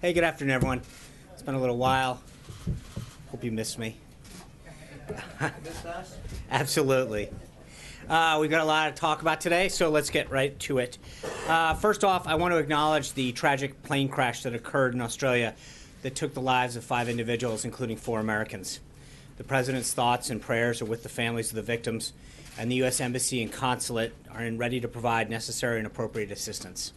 Hey, good afternoon, everyone. It's been a little while. Hope you missed me. Missed us? Absolutely. We've got a lot to talk about today, so let's get right to it. First off, I want to acknowledge the tragic plane crash that occurred in Australia that took the lives of 5 individuals, including 4 Americans. The President's thoughts and prayers are with the families of the victims, and the U.S. Embassy and Consulate are ready to provide necessary and appropriate assistance.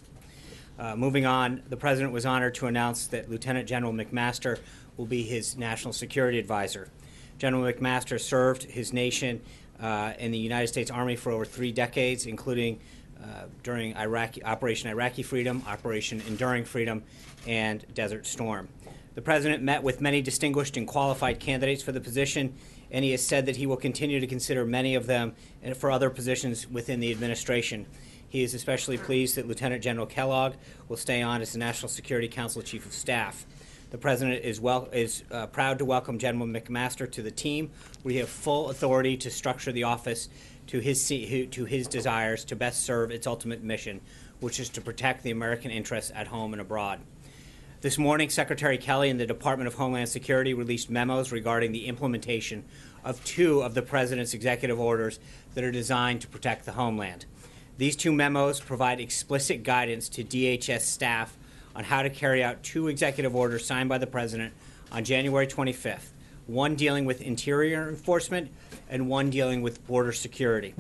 Moving on, the President was honored to announce that Lieutenant General McMaster will be his national security advisor. General McMaster served his nation in the United States Army for over 3 decades, including during Operation Iraqi Freedom, Operation Enduring Freedom, and Desert Storm. The President met with many distinguished and qualified candidates for the position, and he has said that he will continue to consider many of them for other positions within the administration. He is especially pleased that Lieutenant General Kellogg will stay on as the National Security Council Chief of Staff. The President is proud to welcome General McMaster to the team. We have full authority to structure the office to his desires to best serve its ultimate mission, which is to protect the American interests at home and abroad. This morning, Secretary Kelly and the Department of Homeland Security released memos regarding the implementation of 2 of the President's executive orders that are designed to protect the homeland. These 2 memos provide explicit guidance to DHS staff on how to carry out 2 executive orders signed by the President on January 25th, one dealing with interior enforcement and one dealing with border security.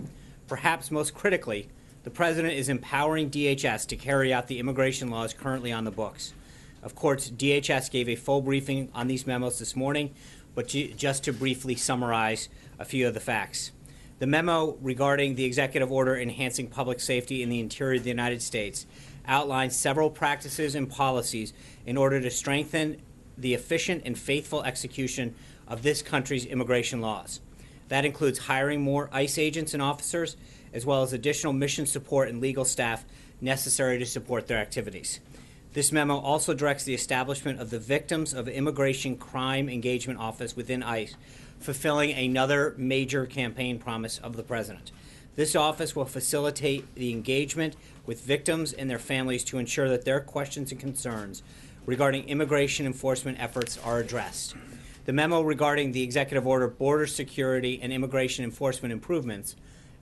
Perhaps most critically, the President is empowering DHS to carry out the immigration laws currently on the books. Of course, DHS gave a full briefing on these memos this morning, but just to briefly summarize a few of the facts. The memo regarding the executive order enhancing public safety in the interior of the United States outlines several practices and policies in order to strengthen the efficient and faithful execution of this country's immigration laws. That includes hiring more ICE agents and officers, as well as additional mission support and legal staff necessary to support their activities. This memo also directs the establishment of the Victims of Immigration Crime Engagement Office within ICE, fulfilling another major campaign promise of the President. This office will facilitate the engagement with victims and their families to ensure that their questions and concerns regarding immigration enforcement efforts are addressed. The memo regarding the executive order border security and immigration enforcement improvements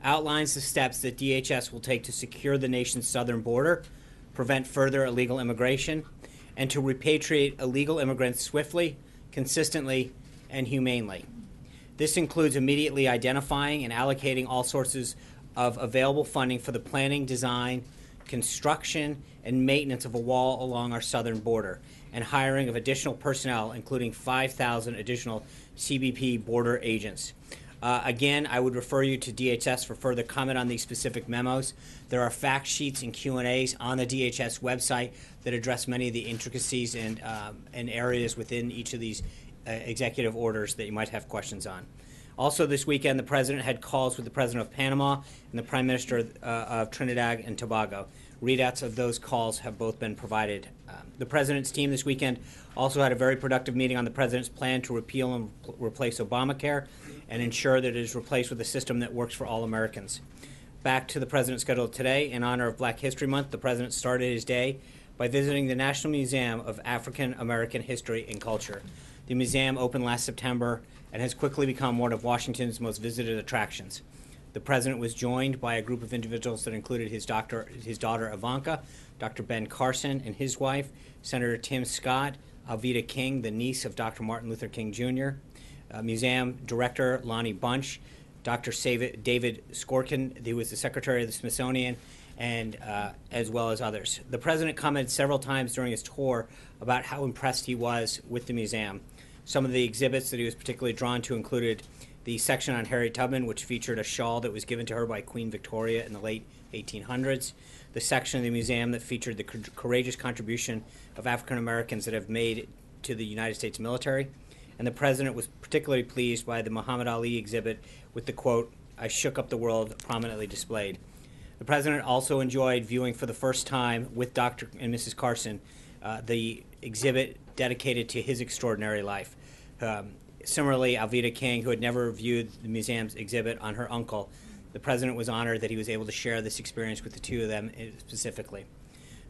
outlines the steps that DHS will take to secure the nation's southern border, prevent further illegal immigration, and to repatriate illegal immigrants swiftly, consistently, and humanely. This includes immediately identifying and allocating all sources of available funding for the planning, design, construction, and maintenance of a wall along our southern border, and hiring of additional personnel, including 5,000 additional CBP border agents. Again, I would refer you to DHS for further comment on these specific memos. There are fact sheets and Q&As on the DHS website that address many of the intricacies and areas within each of these executive orders that you might have questions on. Also this weekend, the President had calls with the President of Panama and the Prime Minister of Trinidad and Tobago. Readouts of those calls have both been provided. The President's team this weekend also had a very productive meeting on the President's plan to repeal and replace Obamacare and ensure that it is replaced with a system that works for all Americans. Back to the President's schedule today, in honor of Black History Month, the President started his day by visiting the National Museum of African American History and Culture. The museum opened last September and has quickly become one of Washington's most visited attractions. The President was joined by a group of individuals that included his daughter Ivanka, Dr. Ben Carson and his wife, Senator Tim Scott, Alveda King, the niece of Dr. Martin Luther King Jr., Museum Director Lonnie Bunch, Dr. David Skorkin, who was the Secretary of the Smithsonian, and as well as others. The President commented several times during his tour about how impressed he was with the museum. Some of the exhibits that he was particularly drawn to included the section on Harriet Tubman, which featured a shawl that was given to her by Queen Victoria in the late 1800s, the section of the museum that featured the courageous contribution of African Americans that have made to the United States military, and the President was particularly pleased by the Muhammad Ali exhibit with the quote, "I shook up the world," prominently displayed. The President also enjoyed viewing for the first time with Dr. and Mrs. Carson the exhibit dedicated to his extraordinary life. Similarly, Alveda King, who had never viewed the museum's exhibit on her uncle, the President was honored that he was able to share this experience with the two of them specifically.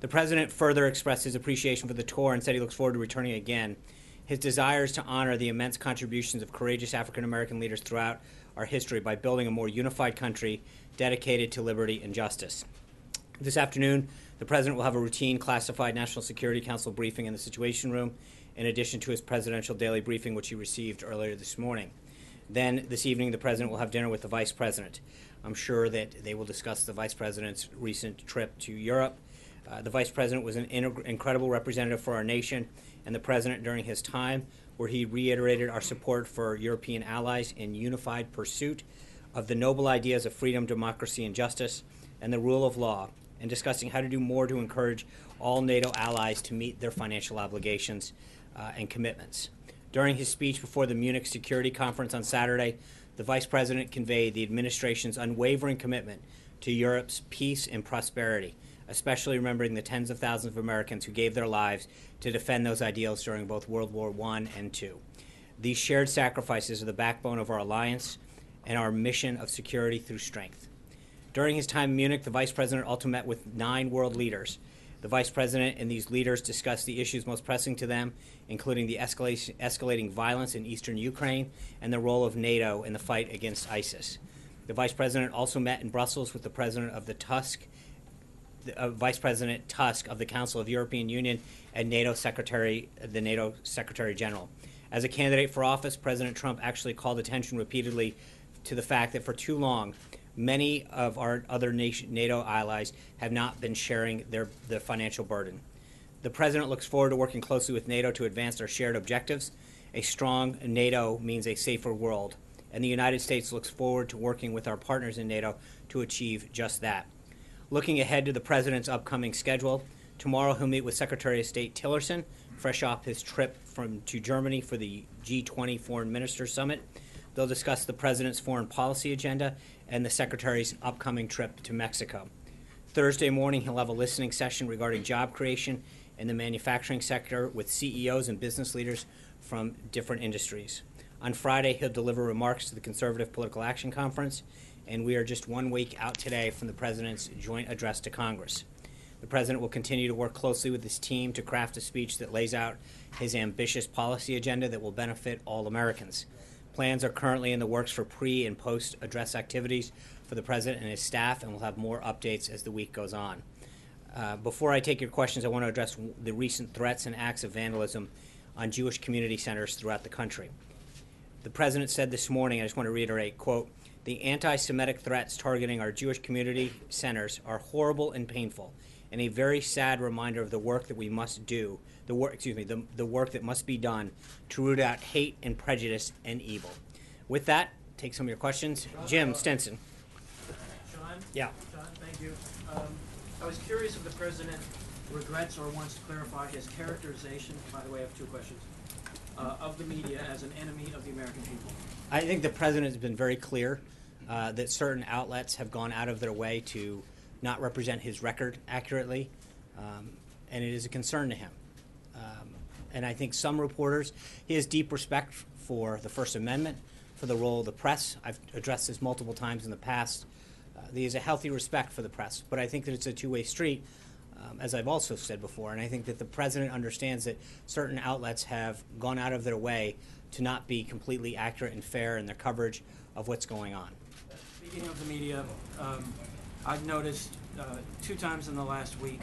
The president further expressed his appreciation for the tour and said he looks forward to returning again. His desire is to honor the immense contributions of courageous African American leaders throughout our history by building a more unified country dedicated to liberty and justice. This afternoon, the president will have a routine classified National Security Council briefing in the Situation Room, in addition to his presidential daily briefing, which he received earlier this morning. Then, this evening, the president will have dinner with the vice president. I'm sure that they will discuss the vice president's recent trip to Europe. The vice president was an incredible representative for our nation and the president during his time, where he reiterated our support for European allies in unified pursuit of the noble ideas of freedom, democracy, and justice, and the rule of law, and discussing how to do more to encourage all NATO allies to meet their financial obligations and commitments. During his speech before the Munich Security Conference on Saturday, the vice president conveyed the administration's unwavering commitment to Europe's peace and prosperity, especially remembering the tens of thousands of Americans who gave their lives to defend those ideals during both World War I and II. These shared sacrifices are the backbone of our alliance and our mission of security through strength. During his time in Munich, the vice president also met with 9 world leaders. The vice president and these leaders discussed the issues most pressing to them, including the escalating violence in eastern Ukraine and the role of NATO in the fight against ISIS. The vice president also met in Brussels with the president of Vice President Tusk of the Council of European Union and the NATO Secretary General. As a candidate for office, President Trump actually called attention repeatedly to the fact that for too long, many of our other NATO allies have not been sharing the financial burden. The president looks forward to working closely with NATO to advance our shared objectives. A strong NATO means a safer world, and the United States looks forward to working with our partners in NATO to achieve just that. Looking ahead to the president's upcoming schedule, tomorrow he'll meet with Secretary of State Tillerson, fresh off his trip to Germany for the G20 Foreign Ministers Summit. They'll discuss the president's foreign policy agenda and the secretary's upcoming trip to Mexico. Thursday morning, he'll have a listening session regarding job creation in the manufacturing sector with CEOs and business leaders from different industries. On Friday, he'll deliver remarks to the Conservative Political Action Conference, and we are just 1 week out today from the president's joint address to Congress. The president will continue to work closely with his team to craft a speech that lays out his ambitious policy agenda that will benefit all Americans. Plans are currently in the works for pre- and post-address activities for the president and his staff, and we'll have more updates as the week goes on. Before I take your questions, I want to address the recent threats and acts of vandalism on Jewish community centers throughout the country. The president said this morning, I just want to reiterate, quote, "The anti-Semitic threats targeting our Jewish community centers are horrible and painful, and a very sad reminder of the work that we must do, the work that must be done to root out hate and prejudice and evil." With that, take some of your questions. Jim Stenson. Sean? Yeah. Sean, thank you. I was curious if the president regrets or wants to clarify his characterization, by the way, I have 2 questions, of the media as an enemy of the American people. I think the president has been very clear that certain outlets have gone out of their way to not represent his record accurately, and it is a concern to him. And I think some reporters, he has deep respect for the First Amendment, for the role of the press. I've addressed this multiple times in the past. He has a healthy respect for the press, but I think that it's a two-way street, as I've also said before, and I think that the president understands that certain outlets have gone out of their way to not be completely accurate and fair in their coverage of what's going on. Speaking of the media, I've noticed 2 times in the last week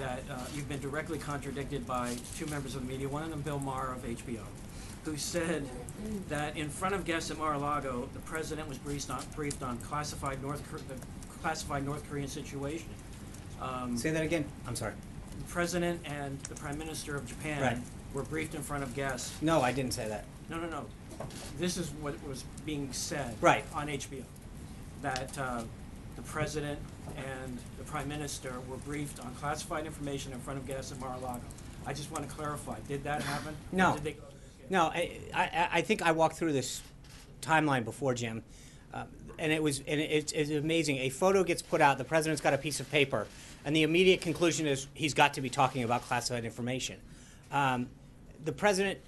that you've been directly contradicted by 2 members of the media, one of them Bill Maher of HBO, who said that in front of guests at Mar-a-Lago, the president was briefed on classified North Korean situation. Say that again. I'm sorry. The president and the prime minister of Japan Right. were briefed in front of guests. No, I didn't say that. No. This is what was being said Right. on HBO, that the president and the prime minister were briefed on classified information in front of guests at Mar-a-Lago. I just want to clarify, did that happen? No. Or did they- No, I think I walked through this timeline before, Jim, and it's amazing. A photo gets put out, the president's got a piece of paper, and the immediate conclusion is he's got to be talking about classified information. The president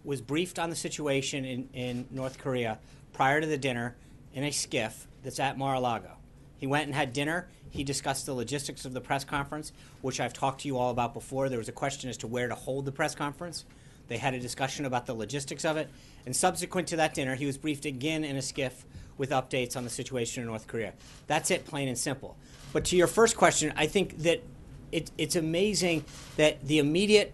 was briefed on the situation in North Korea prior to the dinner in a skiff that's at Mar-a-Lago. He went and had dinner. He discussed the logistics of the press conference, which I've talked to you all about before. There was a question as to where to hold the press conference. They had a discussion about the logistics of it. And subsequent to that dinner, he was briefed again in a skiff with updates on the situation in North Korea. That's it, plain and simple. But to your first question, I think that it's amazing that the immediate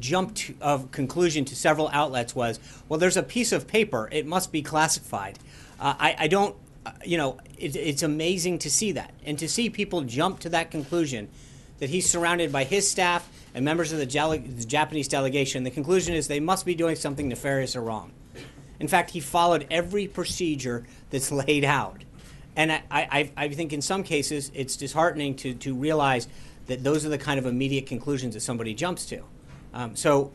jump of conclusion to several outlets was, well, there's a piece of paper. It must be classified. I don't, it's amazing to see that. And to see people jump to that conclusion that he's surrounded by his staff and members of the Japanese delegation. The conclusion is they must be doing something nefarious or wrong. In fact, he followed every procedure that's laid out. And I think in some cases it's disheartening to realize that those are the kind of immediate conclusions that somebody jumps to. So,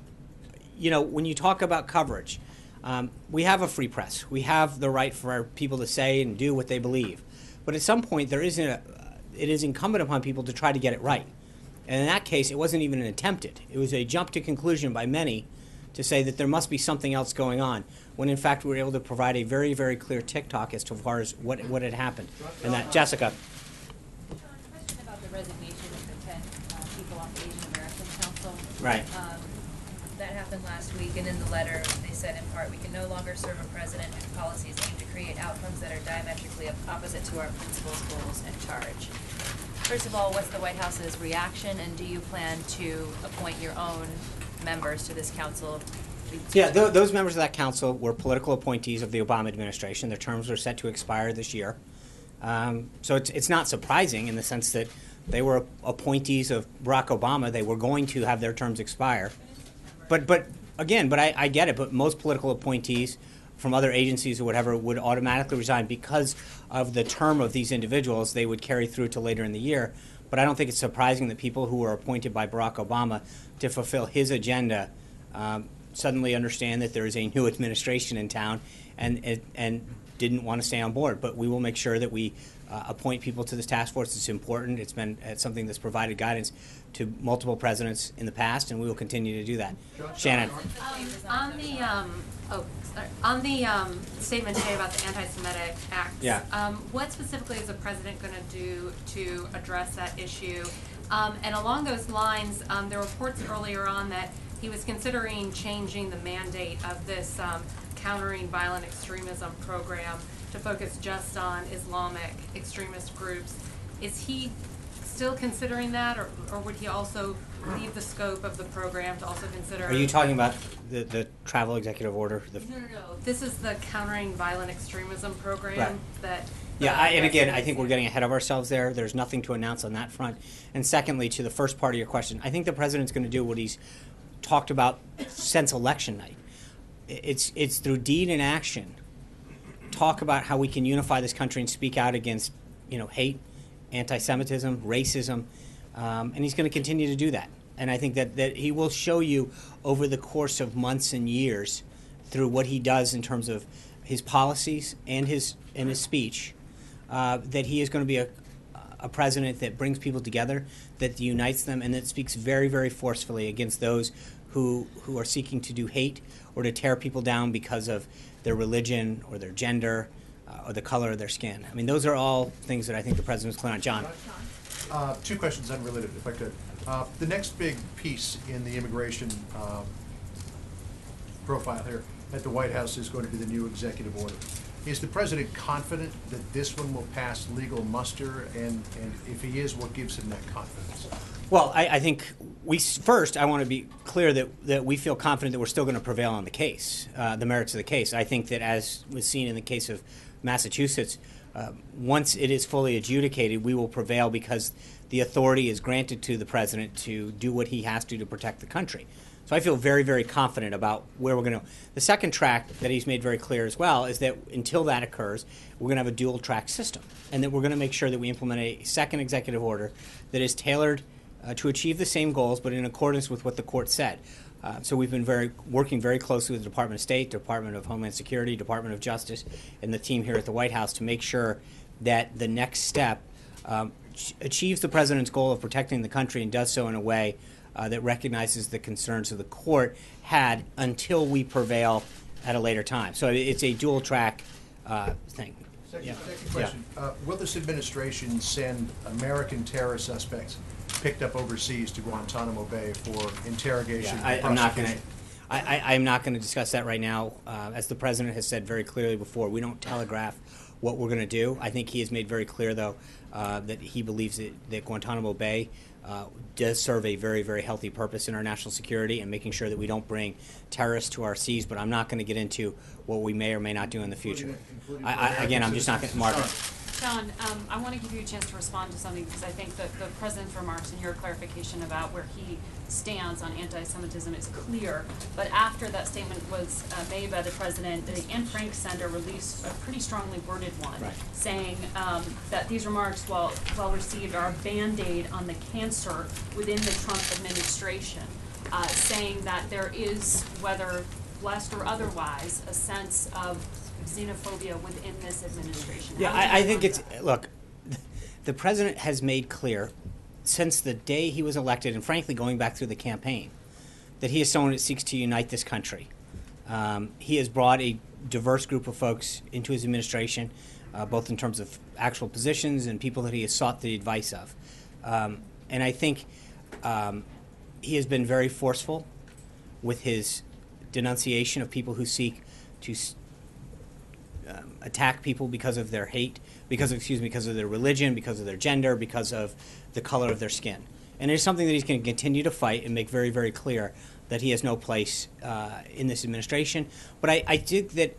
when you talk about coverage, we have a free press. We have the right for our people to say and do what they believe. But at some point, it is incumbent upon people to try to get it right. And in that case, it wasn't even an attempted. It was a jump to conclusion by many to say that there must be something else going on, when in fact we were able to provide a very, very clear tick-tock as to far as what had happened. And that, Jessica. Sean, a question about the resignation of the 10 people on the Asian American Council. Right. That happened last week, and in the letter they said in part, we can no longer serve a president whose policies aim to create outcomes that are diametrically opposite to our principles, goals, and charge. First of all, what's the White House's reaction, and do you plan to appoint your own members to this council? Yeah, those members of that council were political appointees of the Obama administration. Their terms were set to expire this year. So it's not surprising in the sense that they were appointees of Barack Obama. They were going to have their terms expire. But I get it. But most political appointees from other agencies or whatever would automatically resign because of the term of these individuals. They would carry through to later in the year. But I don't think it's surprising that people who were appointed by Barack Obama to fulfill his agenda suddenly understand that there is a new administration in town and didn't want to stay on board. But we will make sure that we appoint people to this task force. It's important. It's something that's provided guidance to multiple presidents in the past, and we will continue to do that. Shannon. On the statement today about the anti-Semitic acts, Yeah. What specifically is the president going to do to address that issue? And along those lines, there were reports earlier on that he was considering changing the mandate of this countering violent extremism program to focus just on Islamic extremist groups. Is he still considering that, or would he also leave the scope of the program to also consider? Are you talking about the travel executive order? No. This is the countering violent extremism program Right. that. Yeah, and again, I think we're getting ahead of ourselves there. There's nothing to announce on that front. And secondly, to the first part of your question, I think the president's going to do what he's talked about since election night. It's through deed and action. Talk about how we can unify this country and speak out against, hate, anti-Semitism, racism, and he's going to continue to do that. And I think that he will show you over the course of months and years through what he does in terms of his policies and his speech that he is going to be a president that brings people together, that unites them, and that speaks very, very forcefully against those who are seeking to do hate or to tear people down because of their religion or their gender or the color of their skin. I mean, those are all things that I think the president's clear on. John. Two questions unrelated, if I could. The next big piece in the immigration profile here at the White House is going to be the new executive order. Is the president confident that this one will pass legal muster? And if he is, what gives him that confidence? Well, I think I want to be clear that we feel confident that we're still going to prevail on the case, the merits of the case. I think that, as was seen in the case of Massachusetts, once it is fully adjudicated, we will prevail because the authority is granted to the president to do what he has to protect the country. So I feel very, very confident about where we're going to. The second track that he's made very clear as well is that until that occurs, we're going to have a dual track system, and that we're going to make sure that we implement a second executive order that is tailored to achieve the same goals, but in accordance with what the court said. So we've been working very closely with the Department of State, Department of Homeland Security, Department of Justice, and the team here at the White House to make sure that the next step achieves the president's goal of protecting the country and does so in a way that recognizes the concerns of the court had until we prevail at a later time. So it's a dual track thing. Second question. Will this administration send American terror suspects picked up overseas to Guantanamo Bay for interrogation and I'm not going to. prosecution? I'm not going to discuss that right now. As the president has said very clearly before, we don't telegraph what we're going to do. I think he has made very clear, though, that he believes that Guantanamo Bay does serve a very, very healthy purpose in our national security and making sure that we don't bring terrorists to our seas. But I'm not going to get into what we may or may not do in the future. Again, I'm just not going to, Margaret. Sean, I want to give you a chance to respond to something because I think that the president's remarks and your clarification about where he stands on anti-Semitism is clear. But after that statement was made by the president, the Anne Frank Center released a pretty strongly worded one, Right, saying that these remarks, while well received, are a Band-Aid on the cancer within the Trump administration, saying that there is, whether blessed or otherwise, a sense of xenophobia within this administration. Yeah, How do you I think respond it's, to that? look, the president has made clear since the day he was elected, and frankly going back through the campaign, that he is someone that seeks to unite this country. He has brought a diverse group of folks into his administration, both in terms of actual positions and people that he has sought the advice of. And I think he has been very forceful with his denunciation of people who seek to attack people because of their hate, because of their religion, because of their gender, because of the color of their skin. And it's something that he's going to continue to fight and make very, very clear that he has no place in this administration. But I think that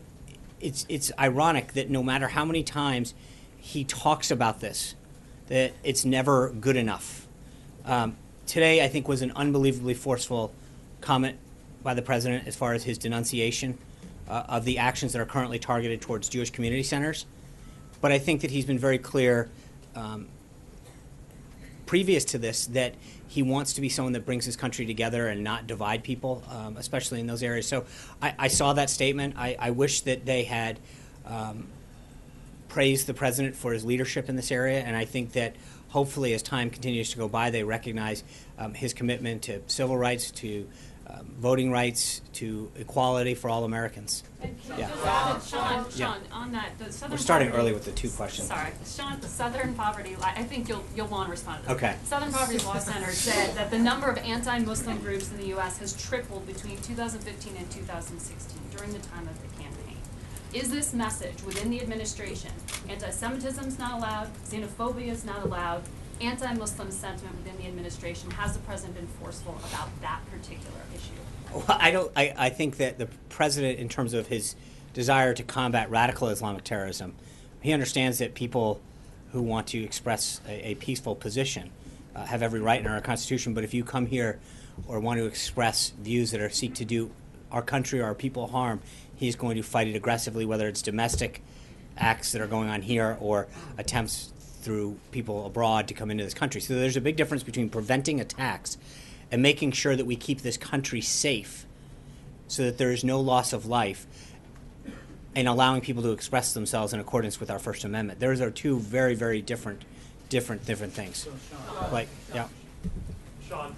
it's ironic that no matter how many times he talks about this, that it's never good enough. Today, I think, was an unbelievably forceful comment by the president as far as his denunciation of the actions that are currently targeted towards Jewish community centers. But I think that he's been very clear previous to this that he wants to be someone that brings his country together and not divide people, especially in those areas. So I saw that statement. I wish that they had praised the president for his leadership in this area, and I think that hopefully as time continues to go by, they recognize his commitment to civil rights, to voting rights, to equality for all Americans. And can Yeah. I just add, Sean, Yeah. on that, the Southern We're starting poverty- early with the two questions. Sorry, Sean, Southern Poverty, I think you'll want to respond to this. Okay. Southern Poverty Law Center said that the number of anti-Muslim groups in the U.S. has tripled between 2015 and 2016 during the time of the campaign. Is this message within the administration, anti-Semitism is not allowed, xenophobia is not allowed, anti-Muslim sentiment within the administration, has the president been forceful about that particular issue? Well, I think that the president, in terms of his desire to combat radical Islamic terrorism, he understands that people who want to express a peaceful position have every right in our Constitution. But if you come here or want to express views that seek to do our country or our people harm, he's going to fight it aggressively, whether it's domestic acts that are going on here or attempts through people abroad to come into this country. So there's a big difference between preventing attacks and making sure that we keep this country safe so that there is no loss of life and allowing people to express themselves in accordance with our First Amendment. Those are two very, very different things. Like, yeah. Sean,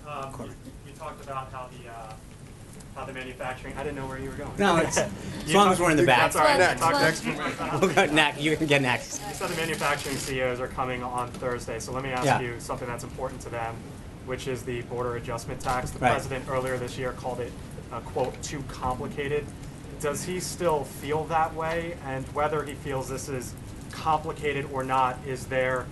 you talked about how the manufacturing. I didn't know where you were going. No, it's, as long as we're in the back. That's all right. Next. Talk Next. We'll go next. You can get next. You said the manufacturing CEOs are coming on Thursday, so let me ask Yeah. you something that's important to them, which is the border adjustment tax. The Right. president earlier this year called it, quote, too complicated. Does he still feel that way? And whether he feels this is complicated or not, is there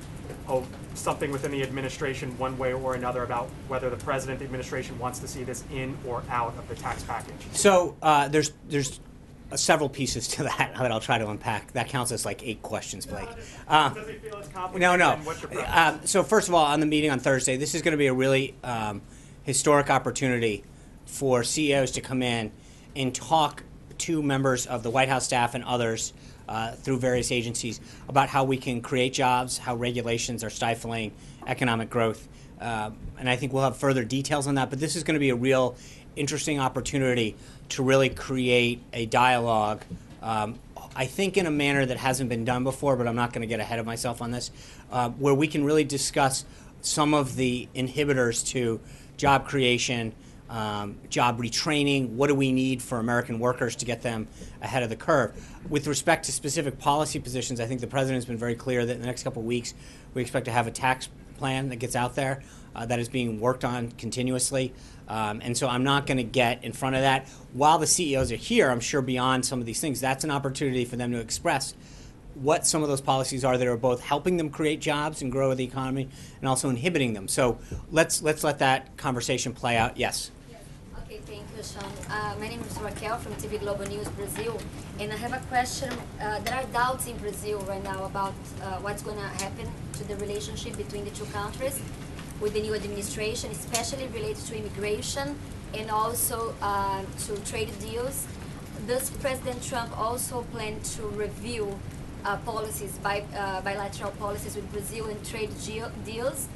something within the administration one way or another about whether the president, the administration wants to see this in or out of the tax package? So there's several pieces to that I'll try to unpack. That counts as like 8 questions, Blake. Does he feel it's complicated? No. And what's your preference? So first of all, on the meeting on Thursday, this is going to be a really historic opportunity for CEOs to come in and talk to members of the White House staff and others through various agencies about how we can create jobs, how regulations are stifling economic growth. And I think we'll have further details on that. But this is going to be a real interesting opportunity to really create a dialogue, I think in a manner that hasn't been done before, but I'm not going to get ahead of myself on this, where we can really discuss some of the inhibitors to job creation, job retraining. What do we need for American workers to get them ahead of the curve? With respect to specific policy positions, I think the president's been very clear that in the next couple of weeks we expect to have a tax plan that gets out there that is being worked on continuously. And so I'm not going to get in front of that. While the CEOs are here, I'm sure beyond some of these things, that's an opportunity for them to express what some of those policies are that are both helping them create jobs and grow the economy and also inhibiting them. So let's let that conversation play out. Yes. Okay, thank you, Sean. My name is Raquel from TV Globo News Brazil, and I have a question. There are doubts in Brazil right now about what's going to happen to the relationship between the two countries with the new administration, especially related to immigration and also to trade deals. Does President Trump also plan to review policies, bilateral policies with Brazil and trade deals?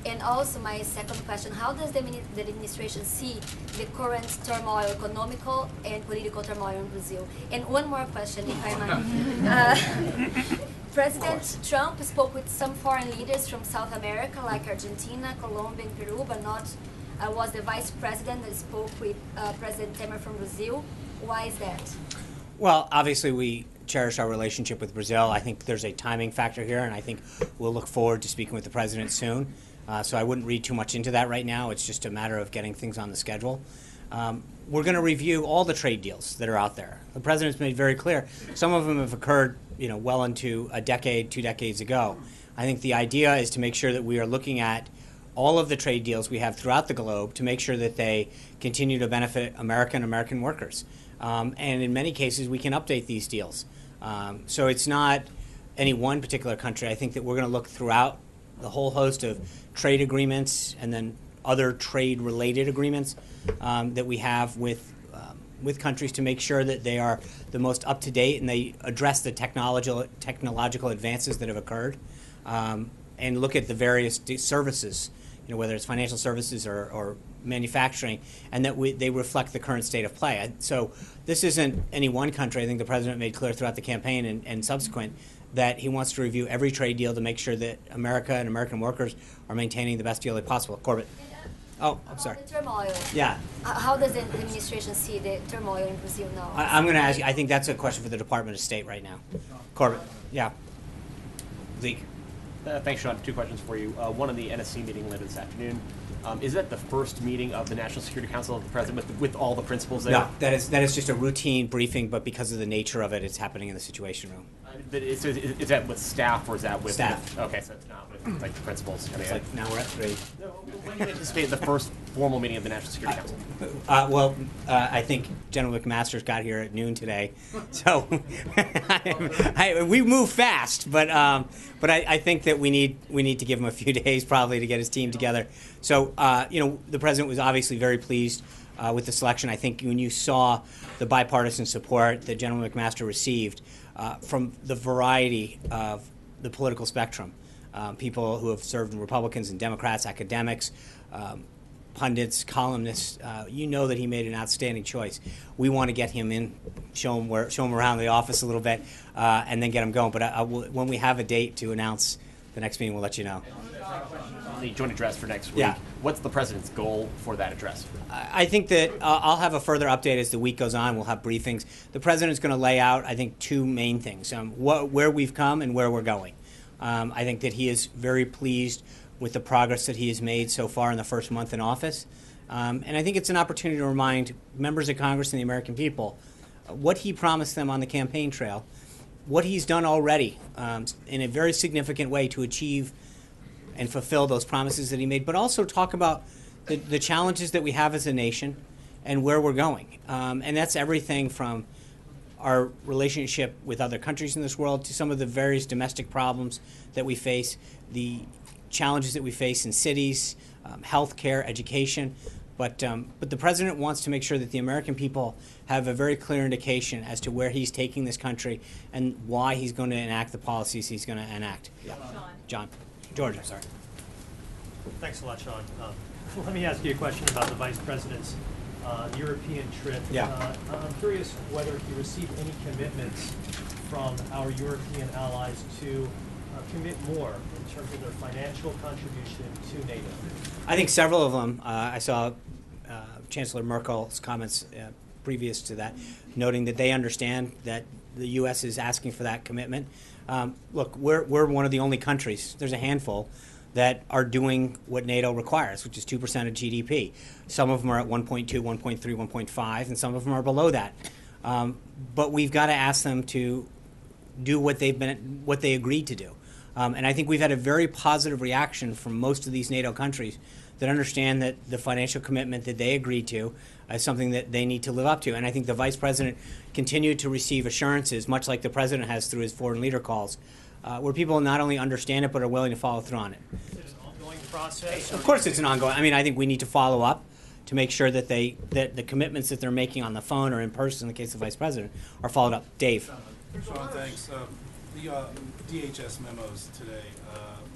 And also my second question, how does the administration see the current turmoil, economical and political turmoil in Brazil? And one more question, if I might. President Trump spoke with some foreign leaders from South America, like Argentina, Colombia, and Peru, but not was the vice president that spoke with President Temer from Brazil. Why is that? Well, obviously we cherish our relationship with Brazil. I think there's a timing factor here, and I think we'll look forward to speaking with the president soon. So I wouldn't read too much into that right now. It's just a matter of getting things on the schedule. We're going to review all the trade deals that are out there. The president's made very clear. Some of them have occurred, well into a decade, 2 decades ago. I think the idea is to make sure that we are looking at all of the trade deals we have throughout the globe to make sure that they continue to benefit American workers. And in many cases, we can update these deals. So it's not any one particular country. I think that we're going to look throughout the whole host of trade agreements and then other trade-related agreements that we have with countries to make sure that they are the most up-to-date and they address the technological advances that have occurred, and look at the various services, whether it's financial services or manufacturing, and that they reflect the current state of play. So this isn't any one country. I think the president made clear throughout the campaign and subsequent that he wants to review every trade deal to make sure that America and American workers are maintaining the best deal possible. Corbett. Oh, I'm sorry. The turmoil. Yeah. How does the administration see the turmoil in Brazil now? I'm going to ask you, I think that's a question for the Department of State right now. Corbett. Yeah. Zeke. Thanks, Sean. 2 questions for you. One on the NSC meeting later this afternoon. Is that the first meeting of the National Security Council of the President with all the principals there? No, that is just a routine briefing, but because of the nature of it, it's happening in the Situation Room. But is that with staff or is that with staff? Okay, so it's not with the principals. It's like now we're at 3. No, when do you anticipate the first formal meeting of the National Security Council? I think General McMaster's got here at noon today, so we move fast. But I think that we need to give him a few days probably to get his team together. So the president was obviously very pleased with the selection. I think when you saw the bipartisan support that General McMaster received from the variety of the political spectrum, people who have served in Republicans and Democrats, academics, pundits, columnists, that he made an outstanding choice. We want to get him in, show him around the office a little bit, and then get him going. But when we have a date to announce the next meeting, we'll let you know. The joint address for next week. Yeah. What's the president's goal for that address? I think that I'll have a further update as the week goes on. We'll have briefings. The president's going to lay out, I think, 2 main things: where we've come and where we're going. I think that he is very pleased with the progress that he has made so far in the first month in office. And I think it's an opportunity to remind members of Congress and the American people what he promised them on the campaign trail, what he's done already in a very significant way to achieve and fulfill those promises that he made, but also talk about the challenges that we have as a nation and where we're going. And that's everything from our relationship with other countries in this world to some of the various domestic problems that we face, the challenges that we face in cities, healthcare, education. But the president wants to make sure that the American people have a very clear indication as to where he's taking this country and why he's going to enact the policies he's going to enact. Yeah. George, I'm sorry. Thanks a lot, Sean. Let me ask you a question about the Vice President's European trip. Yeah. I'm curious whether he received any commitments from our European allies to commit more in terms of their financial contribution to NATO. I think several of them. I saw Chancellor Merkel's comments previous to that, noting that they understand that the U.S. is asking for that commitment. Look, we're one of the only countries, there's a handful, that are doing what NATO requires, which is 2% of GDP. Some of them are at 1.2, 1.3, 1.5, and some of them are below that. But we've got to ask them to do what they agreed to do. And I think we've had a very positive reaction from most of these NATO countries that understand that the financial commitment that they agreed to is something that they need to live up to. And I think the Vice President continued to receive assurances, much like the President has through his foreign leader calls, where people not only understand it but are willing to follow through on it. Is it an ongoing process? Of course it's an ongoing. I mean, I think we need to follow up to make sure that that the commitments that they're making on the phone or in person, in the case of the Vice President, are followed up. Dave. Sean, thanks. The DHS memos today,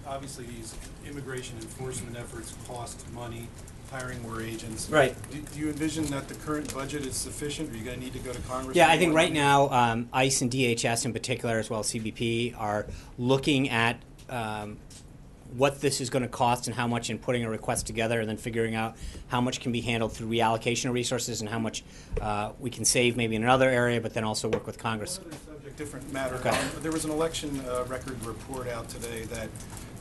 obviously these immigration enforcement efforts cost money, hiring more agents. Right. Do you envision that the current budget is sufficient? Are you going to need to go to Congress? Yeah, I think right now ICE and DHS in particular, as well as CBP, are looking at what this is going to cost and how much in putting a request together, and then figuring out how much can be handled through reallocation of resources and how much we can save maybe in another area, but then also work with Congress. Another subject, different matter. Okay. There was an election record report out today that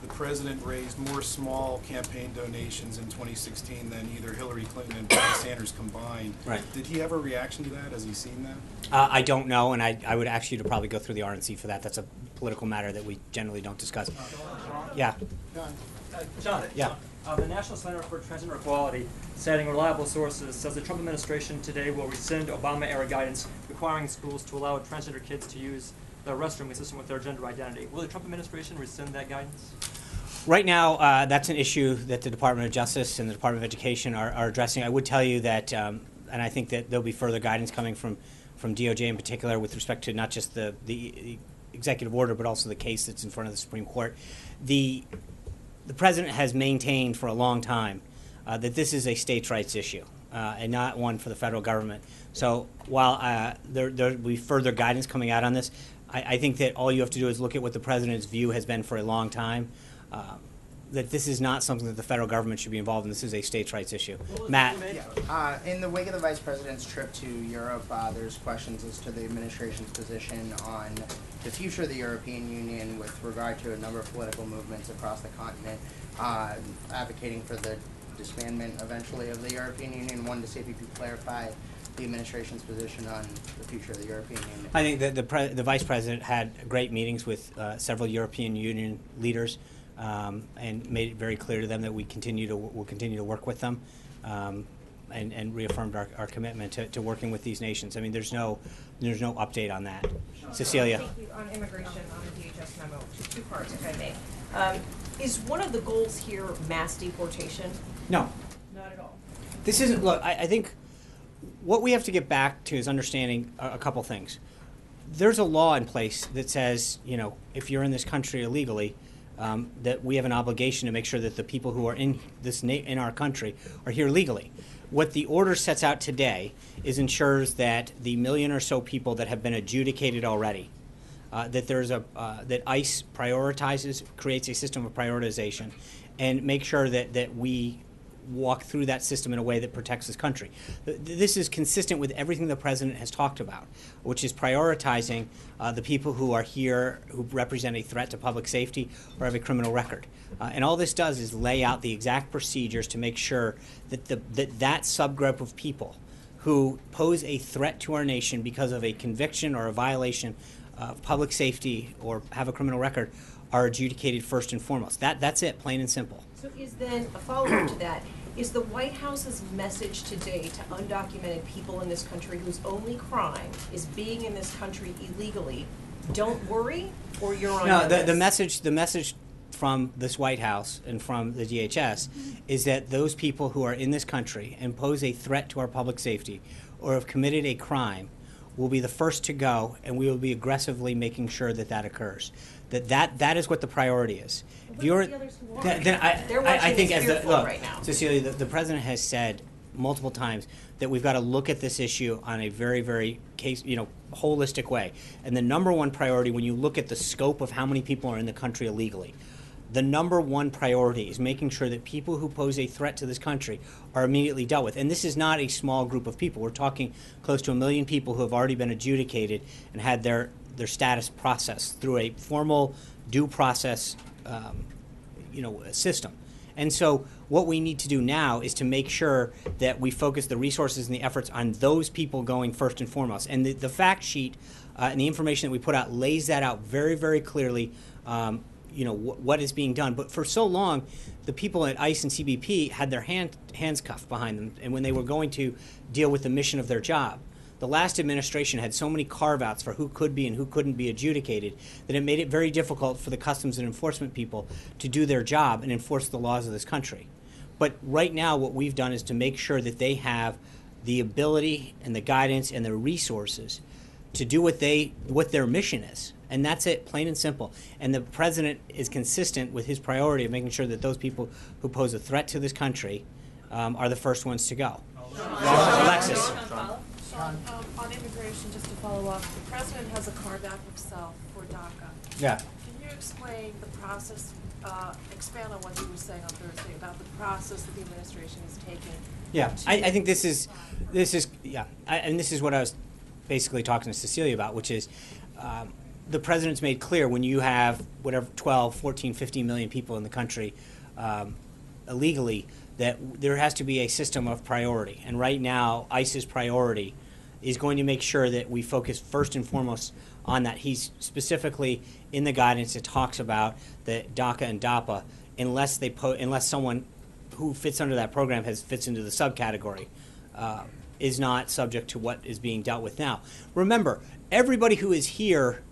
the president raised more small campaign donations in 2016 than either Hillary Clinton and Bernie Sanders combined. Right. Did he have a reaction to that? Has he seen that? I don't know, and I would ask you to probably go through the RNC for that. That's a political matter that we generally don't discuss. Yeah. John, Yeah. the National Center for Transgender Equality, citing reliable sources, says the Trump administration today will rescind Obama-era guidance requiring schools to allow transgender kids to use the restroom consistent with their gender identity. Will the Trump administration rescind that guidance? Right now, that's an issue that the Department of Justice and the Department of Education are addressing. I would tell you that, and I think that there'll be further guidance coming from DOJ in particular with respect to not just the executive order, but also the case that's in front of the Supreme Court. The President has maintained for a long time that this is a states' rights issue and not one for the federal government. So while there'll be further guidance coming out on this, I think that all you have to do is look at what the President's view has been for a long time, that this is not something that the federal government should be involved in. This is a states' rights issue. Matt? Yeah. In the wake of the Vice President's trip to Europe, there's questions as to the administration's position on the future of the European Union with regard to a number of political movements across the continent, advocating for the disbandment eventually of the European Union. Wanted to see if you could clarify the administration's position on the future of the European Union. I think that the Vice President had great meetings with several European Union leaders and made it very clear to them that we'll continue to work with them and reaffirmed our commitment to working with these nations. I mean, there's no update on that. Cecilia. Thank you. On immigration, on the DHS memo, two parts, if I may. Is one of the goals here mass deportation? No. Not at all. This isn't, look, I think what we have to get back to is understanding a couple things. There's a law in place that says, if you're in this country illegally, that we have an obligation to make sure that the people who are in our country are here legally. What the order sets out today is ensures that the million or so people that have been adjudicated already, that ICE creates a system of prioritization, and make sure that we walk through that system in a way that protects this country. This is consistent with everything the President has talked about, which is prioritizing the people who are here, who represent a threat to public safety or have a criminal record. And all this does is lay out the exact procedures to make sure that that subgroup of people who pose a threat to our nation because of a conviction or a violation of public safety or have a criminal record are adjudicated first and foremost. That's it, plain and simple. So is then, a follow-up to that, is the White House's message today to undocumented people in this country whose only crime is being in this country illegally, don't worry, or you're on No, the message from this White House and from the DHS is that those people who are in this country and pose a threat to our public safety or have committed a crime will be the first to go, and we will be aggressively making sure that occurs. That is what the priority is. If you're, then I think as the look, right now. Cecilia, the President has said multiple times that we've got to look at this issue on a very, very holistic way. And the number one priority, when you look at the scope of how many people are in the country illegally, the number one priority is making sure that people who pose a threat to this country are immediately dealt with. And this is not a small group of people. We're talking close to 1 million people who have already been adjudicated and had their status processed through a formal due process system. And so what we need to do now is to make sure that we focus the resources and the efforts on those people going first and foremost. And the fact sheet and the information that we put out lays that out very, very clearly, what is being done. But for so long, the people at ICE and CBP had their hands cuffed behind them, and when they were going to deal with the mission of their job. The last administration had so many carve-outs for who could be and who couldn't be adjudicated that it made it very difficult for the customs and enforcement people to do their job and enforce the laws of this country. But right now what we've done is to make sure that they have the ability and the guidance and the resources to do what their mission is. And that's it, plain and simple. And the president is consistent with his priority of making sure that those people who pose a threat to this country are the first ones to go. Alexis. On immigration, just to follow up, the president has a carve-out himself for DACA. Yeah. Can you explain the process, expand on what you were saying on Thursday about the process that the administration is taking? Yeah, I think this is and this is what I was basically talking to Cecilia about, which is the president's made clear when you have 12, 14, 15 million people in the country illegally, that there has to be a system of priority. And right now, ICE's priority is going to make sure that we focus first and foremost on that. He's specifically in the guidance, it talks about the DACA and DAPA, unless someone who fits under that program fits into the subcategory, is not subject to what is being dealt with now. Remember, everybody who is here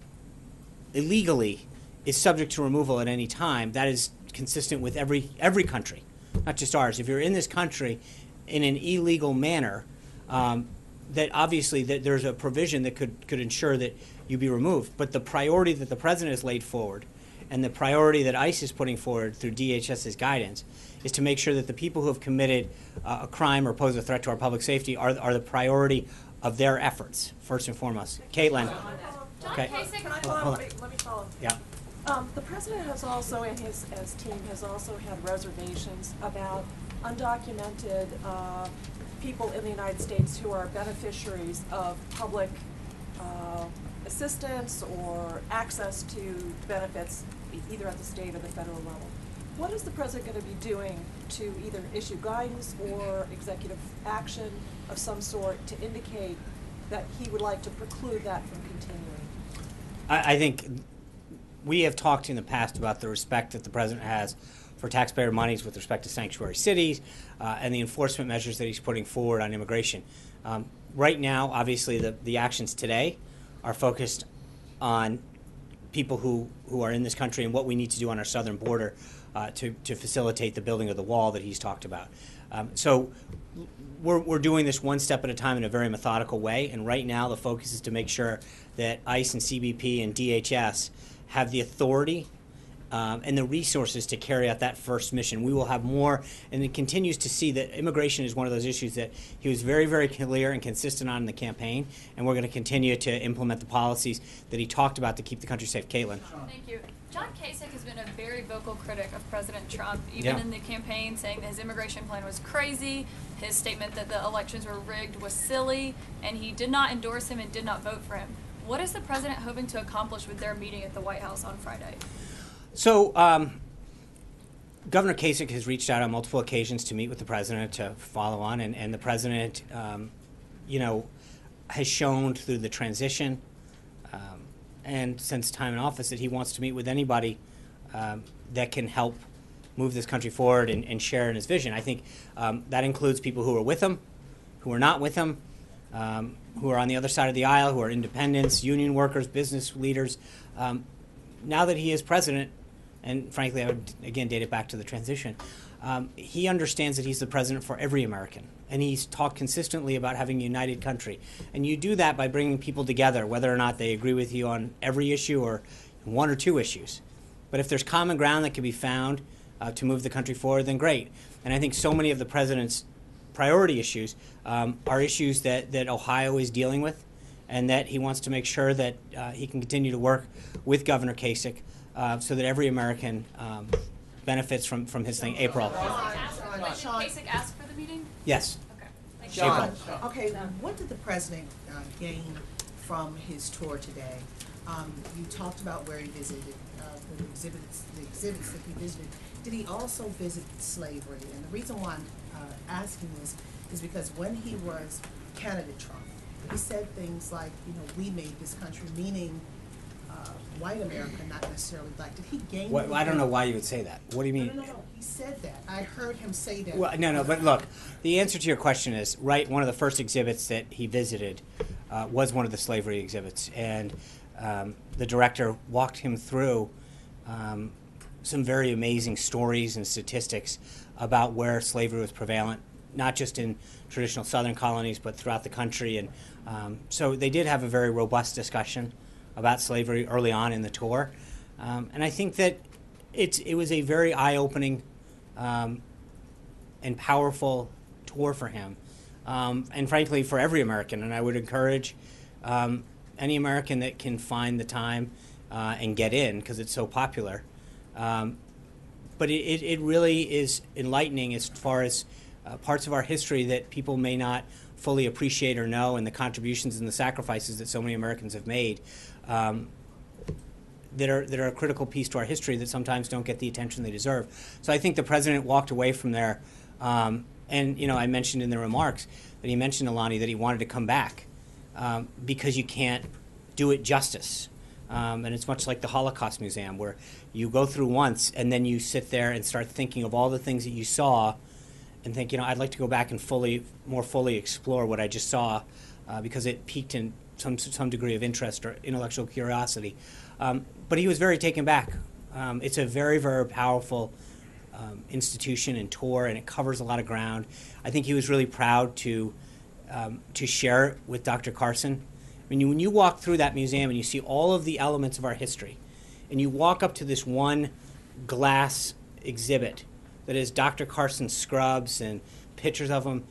illegally is subject to removal at any time. That is consistent with every country, not just ours. If you're in this country in an illegal manner, that obviously there's a provision that could ensure that you be removed. But the priority that the president has laid forward and the priority that ICE is putting forward through DHS's guidance is to make sure that the people who have committed a crime or pose a threat to our public safety are the priority of their efforts, first and foremost. Caitlin. Okay. Hold on. Let me follow. Yeah. The president has also, and his team has also had reservations about undocumented people in the United States who are beneficiaries of public assistance or access to benefits either at the state or the federal level. What is the president going to be doing to either issue guidance or executive action of some sort to indicate that he would like to preclude that from continuing? I think we have talked in the past about the respect that the president has for taxpayer monies with respect to sanctuary cities and the enforcement measures that he's putting forward on immigration. Right now, obviously, the actions today are focused on people who are in this country and what we need to do on our southern border to facilitate the building of the wall that he's talked about. So we're doing this one step at a time in a very methodical way, and right now the focus is to make sure that ICE and CBP and DHS have the authority and the resources to carry out that first mission. We will have more, and it continues to see that immigration is one of those issues that he was very, very clear and consistent on in the campaign, and we're going to continue to implement the policies that he talked about to keep the country safe. Caitlin. Thank you. John Kasich has been a very vocal critic of President Trump, even in the campaign, saying that his immigration plan was crazy, his statement that the elections were rigged was silly, and he did not endorse him and did not vote for him. What is the president hoping to accomplish with their meeting at the White House on Friday? So Governor Kasich has reached out on multiple occasions to meet with the president to follow on, and the president, has shown through the transition and since time in office that he wants to meet with anybody that can help move this country forward and share in his vision. I think that includes people who are with him, who are not with him, who are on the other side of the aisle, who are independents, union workers, business leaders. Now that he is president, and frankly, I would again date it back to the transition, he understands that he's the president for every American. And he's talked consistently about having a united country. And you do that by bringing people together, whether or not they agree with you on every issue or one or two issues. But if there's common ground that can be found to move the country forward, then great. And I think so many of the president's priority issues are issues that Ohio is dealing with, and that he wants to make sure that he can continue to work with Governor Kasich so that every American benefits from his thing. April. Kasich asked for the meeting? Yes. Okay. Thank you. April. Okay, what did the president gain from his tour today? You talked about where he visited, the exhibits that he visited. Did he also visit slavery? And the reason why I'm asking this is because when he was candidate Trump, he said things like, we made this country, meaning white America, not necessarily black. Did he gain? I don't know why you would say that. What do you mean? No. He said that. I heard him say that. Well, no, but look, the answer to your question is, right, one of the first exhibits that he visited was one of the slavery exhibits, and the director walked him through some very amazing stories and statistics about where slavery was prevalent, not just in traditional southern colonies, but throughout the country. And so they did have a very robust discussion about slavery early on in the tour. And I think that it was a very eye-opening and powerful tour for him, and frankly for every American. And I would encourage any American that can find the time and get in, because it's so popular. But it really is enlightening as far as parts of our history that people may not fully appreciate or know, and the contributions and the sacrifices that so many Americans have made that are a critical piece to our history that sometimes don't get the attention they deserve. So I think the president walked away from there, and I mentioned in the remarks that he mentioned, Alani, that he wanted to come back because you can't do it justice. And it's much like the Holocaust Museum, where you go through once and then you sit there and start thinking of all the things that you saw and think, I'd like to go back and more fully explore what I just saw because it piqued in some degree of interest or intellectual curiosity. But he was very taken back. It's a very, very powerful institution and tour, and it covers a lot of ground. I think he was really proud to share it with Dr. Carson. When you walk through that museum and you see all of the elements of our history, and you walk up to this one glass exhibit that is Dr. Carson's scrubs and pictures of him,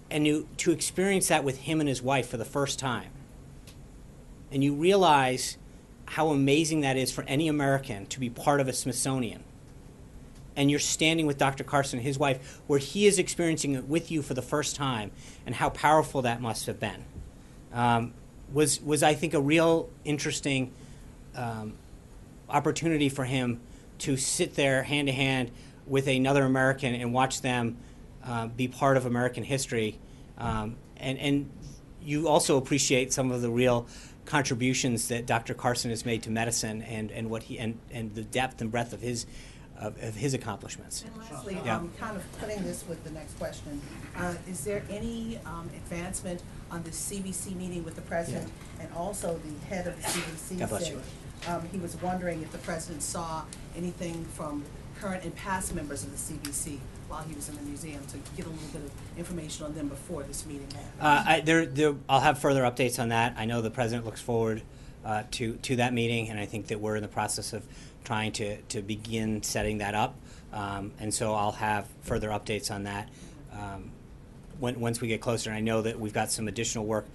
and to experience that with him and his wife for the first time, and you realize how amazing that is for any American to be part of a Smithsonian, and you're standing with Dr. Carson and his wife, where he is experiencing it with you for the first time, and how powerful that must have been, was I think a real interesting opportunity for him to sit there hand to hand with another American and watch them be part of American history, and you also appreciate some of the real contributions that Dr. Carson has made to medicine and what he and the depth and breadth of his accomplishments. And lastly, Yeah. kind of putting this with the next question, is there any advancement on the CBC meeting with the president? And also the head of the CBC God bless said you. he was wondering if the president saw anything from current and past members of the CBC while he was in the museum, to get a little bit of information on them before this meeting happened. I'll have further updates on that. I know the president looks forward to that meeting, and I think that we're in the process of trying to begin setting that up. And so I'll have further updates on that once we get closer. And I know that we've got some additional work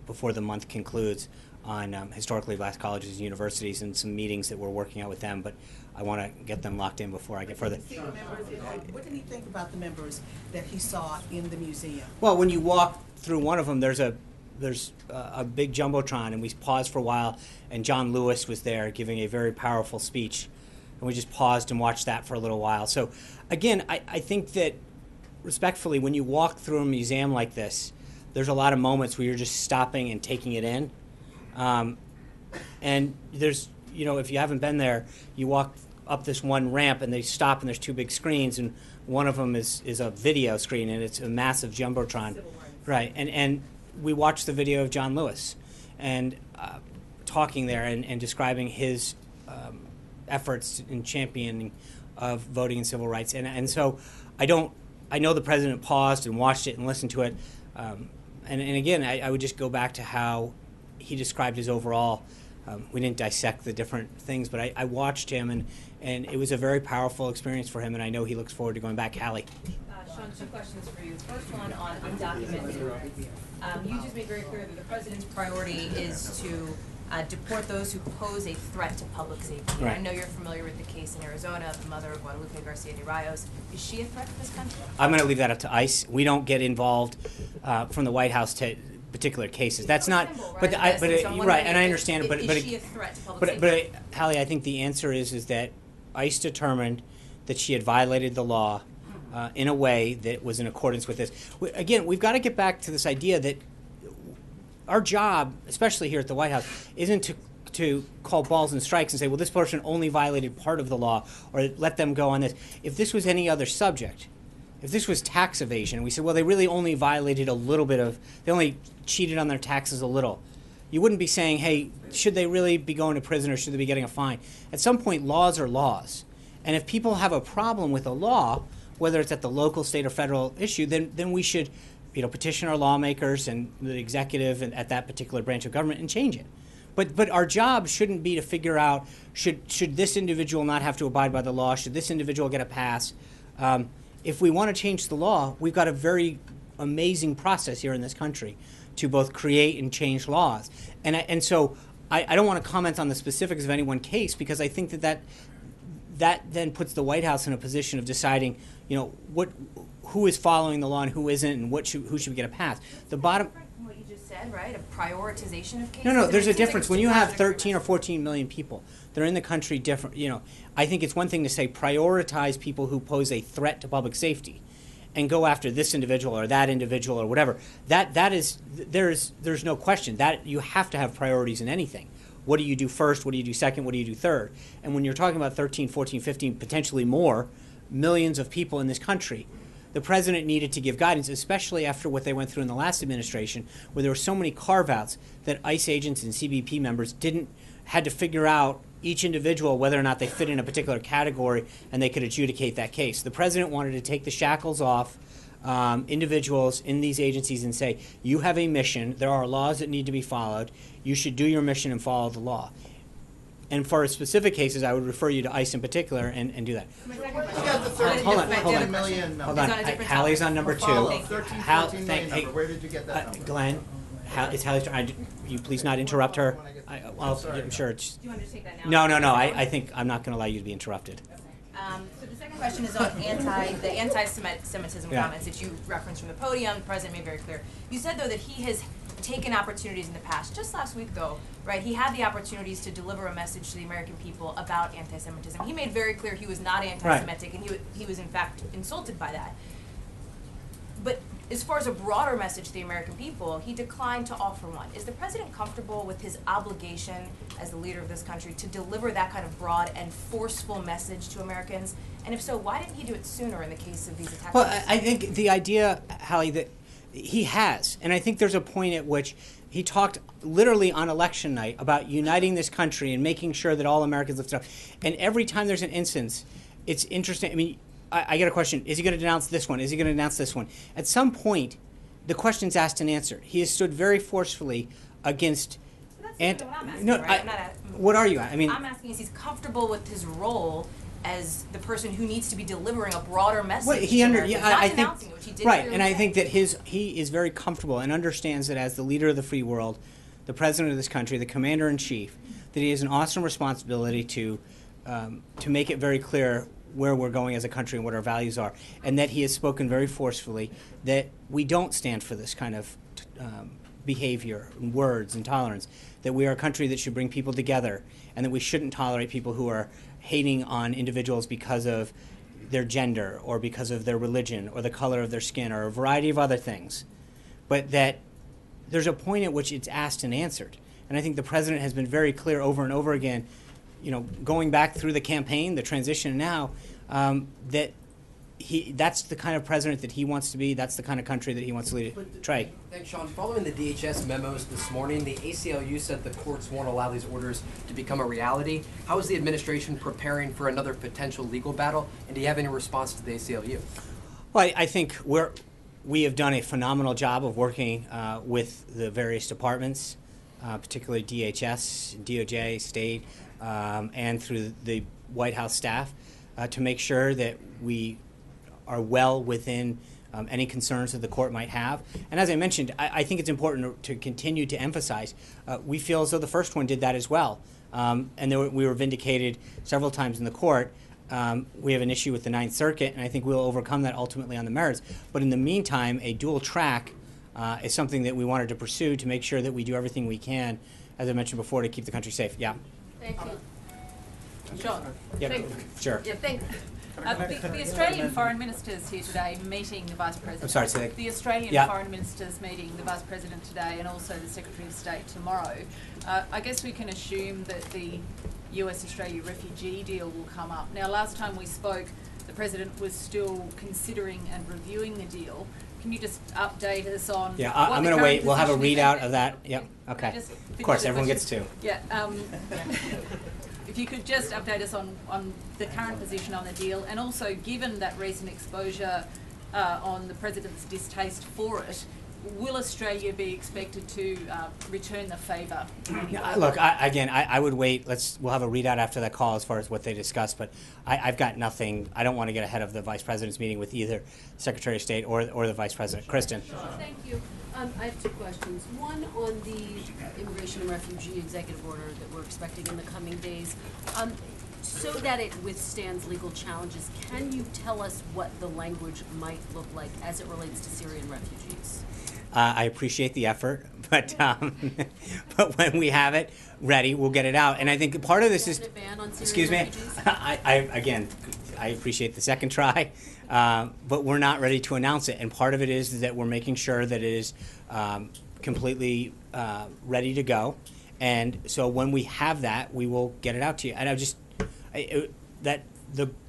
before the month concludes on historically black colleges and universities, and some meetings that we're working out with them, but I want to get them locked in before I get further. What did he think about the members that he saw in the museum? Well, when you walk through one of them, there's a big jumbotron, and we paused for a while, and John Lewis was there giving a very powerful speech, and we just paused and watched that for a little while. So again, I think that respectfully, when you walk through a museum like this, there's a lot of moments where you're just stopping and taking it in. And there's, if you haven't been there, you walk up this one ramp and they stop and there's two big screens, and one of them is a video screen, and it's a massive jumbotron. Right, and we watched the video of John Lewis and talking there and describing his efforts in championing of voting and civil rights. And so I know the president paused and watched it and listened to it. And again, I would just go back to how he described his overall. We didn't dissect the different things, but I watched him, and it was a very powerful experience for him, and I know he looks forward to going back. Hallie. Sean, two questions for you. First one on undocumented immigrants. You just made very clear that the president's priority is to deport those who pose a threat to public safety. And I Right. know you're familiar with the case in Arizona of the mother of Guadalupe Garcia de Rios. Is she a threat to this country? I'm going to leave that up to ICE. We don't get involved from the White House to particular cases. That's not. But you're right, and I understand it. But is she a threat to public safety? but Hallie, I think the answer is that ICE determined that she had violated the law in a way that was in accordance with this. Again, we've got to get back to this idea that our job, especially here at the White House, isn't to call balls and strikes and say, well, this person only violated part of the law, or let them go on this. If this was any other subject, if this was tax evasion, we said, well, they really only violated a little bit of, they only cheated on their taxes a little. You wouldn't be saying, hey, should they really be going to prison or should they be getting a fine? At some point, laws are laws. And if people have a problem with a law, whether it's at the local, state, or federal issue, then we should petition our lawmakers and the executive and at that particular branch of government and change it. But our job shouldn't be to figure out, should this individual not have to abide by the law? Should this individual get a pass? If we want to change the law, we've got a very amazing process here in this country to both create and change laws. And so I don't want to comment on the specifics of any one case because I think that then puts the White House in a position of deciding, who is following the law and who isn't, and who should get a pass. The bottom. What you just said, right? A prioritization of cases. No, there's a It seems like difference. it's When two you have contradictory 13 or 14 million people, they're in the country different. I think it's one thing to say prioritize people who pose a threat to public safety, and go after this individual or that individual or whatever. There's no question that you have to have priorities in anything. What do you do first? What do you do second? What do you do third? And when you're talking about 13, 14, 15, potentially more millions of people in this country, the president needed to give guidance, especially after what they went through in the last administration, where there were so many carve-outs that ICE agents and CBP members had to figure out each individual whether or not they fit in a particular category and they could adjudicate that case. The president wanted to take the shackles off individuals in these agencies and say, you have a mission, there are laws that need to be followed, you should do your mission and follow the law. And for specific cases, I would refer you to ICE in particular and do that. Hold on. Hallie's on number 2. 13, 14 million number. Where did you get that number? Glenn, it's Hallie's turn. You please not interrupt her. I'm sure it's. Do you want me to take that now? No. I think I'm not going to allow you to be interrupted. So the second question is on the anti-Semitism Yeah. comments that you referenced from the podium. The president made very clear. You said, though, that he has taken opportunities in the past. Just last week, though, right, he had the opportunities to deliver a message to the American people about anti-Semitism. He made very clear he was not anti-Semitic, and he was, in fact, insulted by that. But as far as a broader message to the American people, he declined to offer one. Is the president comfortable with his obligation as the leader of this country to deliver that kind of broad and forceful message to Americans? And if so, why didn't he do it sooner in the case of these attacks? Well, I think the idea, Hallie, that he has, and I think there's a point at which he talked literally on election night about uniting this country and making sure that all Americans lift up. And every time there's an instance, it's interesting. I mean, I get a question, is he going to denounce this one? Is he going to denounce this one? At some point, the question's asked and answered. He has stood very forcefully against... What are you? I mean, I'm asking is he's comfortable with his role as the person who needs to be delivering a broader message to Americans, not denouncing it, which he did right, clearly and I say. think that he is very comfortable and understands that as the leader of the free world, the president of this country, the commander-in-chief, that he has an awesome responsibility to make it very clear where we're going as a country and what our values are, and that he has spoken very forcefully that we don't stand for this kind of behavior, and words, and tolerance, that we are a country that should bring people together, and that we shouldn't tolerate people who are hating on individuals because of their gender or because of their religion or the color of their skin or a variety of other things, but that there's a point at which it's asked and answered. And I think the president has been very clear over and over again, going back through the campaign, the transition now, that that's the kind of president that he wants to be. That's the kind of country that he wants to lead. Trey. Thanks, Sean. Following the DHS memos this morning, the ACLU said the courts won't allow these orders to become a reality. How is the administration preparing for another potential legal battle? And do you have any response to the ACLU? Well, I think we have done a phenomenal job of working with the various departments, particularly DHS, DOJ, State, and through the White House staff to make sure that we are well within any concerns that the court might have. And as I mentioned, I think it's important to continue to emphasize, we feel as though the first one did that as well. And we were vindicated several times in the court. We have an issue with the Ninth Circuit, and I think we'll overcome that ultimately on the merits. But in the meantime, a dual track is something that we wanted to pursue to make sure that we do everything we can, as I mentioned before, to keep the country safe. Yeah. Thank you. Sean. Yeah, sure. Yeah, thank you. The Australian foreign ministers here today meeting the Vice President. I'm sorry, say that. The Australian Yeah. foreign ministers meeting the Vice President today and also the Secretary of State tomorrow. I guess we can assume that the US-Australia refugee deal will come up. Now, last time we spoke, the President was still considering and reviewing the deal. Can you just update us on Yeah, what I'm the going to current wait. We'll have a position is? readout of that. Yep. Okay. Just Of finish course, the everyone question. gets to. Yeah. If you could just update us on the current position on the deal, and also given that recent exposure on the President's distaste for it, will Australia be expected to return the favour? Look, I would wait. We'll have a readout after that call as far as what they discussed. But I've got nothing. I don't want to get ahead of the Vice President's meeting with either Secretary of State or the Vice President. Kristen. Thank you. I have two questions. One on the immigration and refugee executive order that we're expecting in the coming days. So that it withstands legal challenges, can you tell us what the language might look like as it relates to Syrian refugees? I appreciate the effort, but but when we have it ready, we'll get it out. And I think part of this is, excuse me, I appreciate the second try, but we're not ready to announce it. And part of it is that we're making sure that it is completely ready to go. And so when we have that, we will get it out to you. And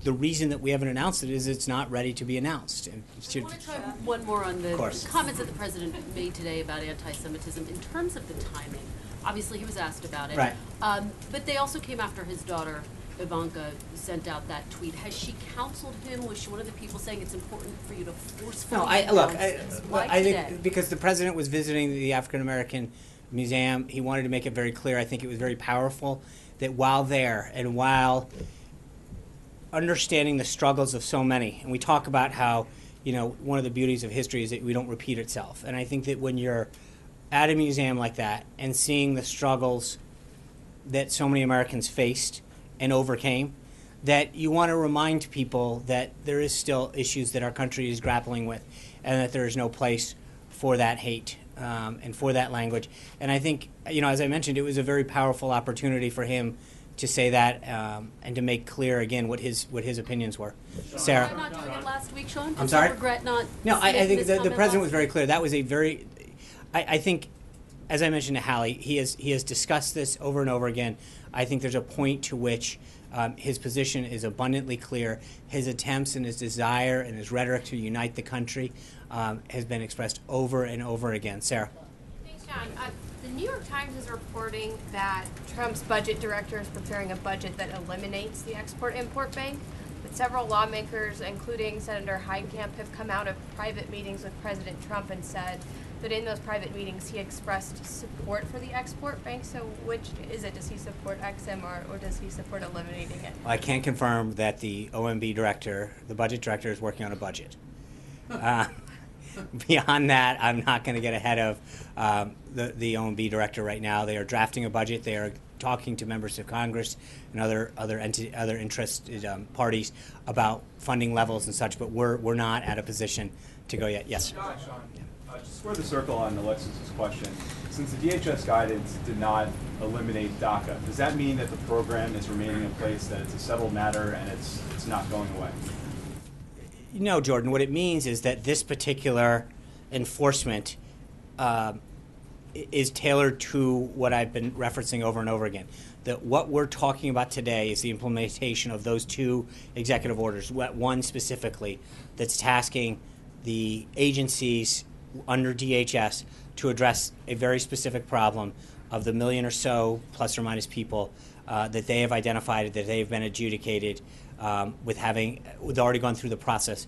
the reason that we haven't announced it is it's not ready to be announced. I want to try one more on the comments that the President made today about anti-Semitism. In terms of the timing, obviously he was asked about it. Right. But they also came after his daughter, Ivanka, sent out that tweet. Has she counseled him? Was she one of the people saying it's important for you to forcefully announce this? Why I today? think because the President was visiting the African American Museum, he wanted to make it very clear. I think it was very powerful that while there and while understanding the struggles of so many, and we talk about how, one of the beauties of history is that we don't repeat itself. And I think that when you're at a museum like that and seeing the struggles that so many Americans faced and overcame, that you want to remind people that there is still issues that our country is grappling with, and that there is no place for that hate and for that language. And I think, as I mentioned, it was a very powerful opportunity for him to say that and to make clear again what his opinions were. Sarah. Regret not doing it last week, Sean? I'm sorry? Regret not. No, I think this the comment President was last very clear. That was a very, I think, as I mentioned to Hallie, he has discussed this over and over again. I think there's a point to which his position is abundantly clear. His attempts and his desire and his rhetoric to unite the country has been expressed over and over again. Sarah. Thanks, John. The New York Times is reporting that Trump's budget director is preparing a budget that eliminates the Export-Import Bank. But several lawmakers, including Senator Heitkamp, have come out of private meetings with President Trump and said that in those private meetings he expressed support for the export bank. So which is it? Does he support XM or does he support eliminating it? Well, I can confirm that the OMB director, the budget director, is working on a budget. Beyond that, I'm not going to get ahead of the OMB director right now. They are drafting a budget. They are talking to members of Congress and other interested parties about funding levels and such. But we're not at a position to go yet. Yes. Sean, to square the circle on Alexis's question, since the DHS guidance did not eliminate DACA, does that mean that the program is remaining in place, that it's a settled matter, and it's not going away? No, Jordan. What it means is that this particular enforcement is tailored to what I've been referencing over and over again. That what we're talking about today is the implementation of those two executive orders. One specifically that's tasking the agencies under DHS to address a very specific problem of the million or so, plus or minus people, that they have identified, that they have been adjudicated with already gone through the process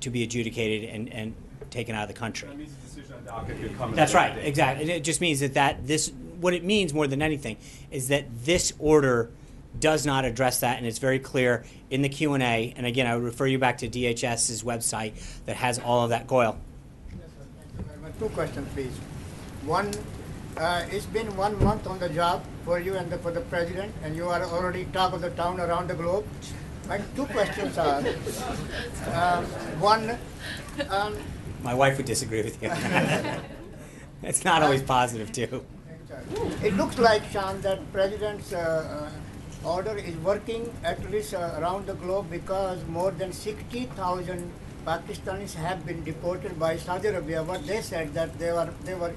to be adjudicated and taken out of the country. That means the decision on DACA could come. That's right, exactly. It just means that this what it means more than anything is that this order does not address that, and it's very clear in the Q&A. And again, I would refer you back to DHS's website that has all of that. Goyle. Two questions, please. One, it's been 1 month on the job for you and for the president, and you are already talk of the town around the globe. My two questions are, one, My wife would disagree with you. It's not always positive, too. it looks like, Sean, that President's order is working at least around the globe, because more than 60,000 Pakistanis have been deported by Saudi Arabia. What they said that they were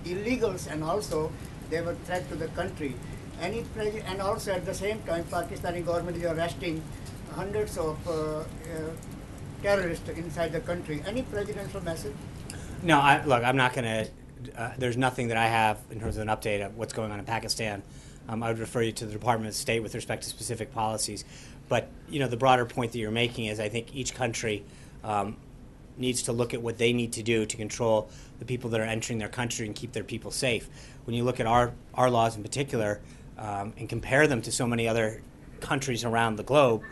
illegals, and also they were threat to the country. And also at the same time, Pakistani government is arresting hundreds of terrorists inside the country. Any presidential message? No, look, I'm not going to. There's nothing that I have in terms of an update of what's going on in Pakistan. I would refer you to the Department of State with respect to specific policies. But the broader point that you're making is, I think each country needs to look at what they need to do to control the people that are entering their country and keep their people safe. When you look at our laws in particular and compare them to so many other countries around the globe,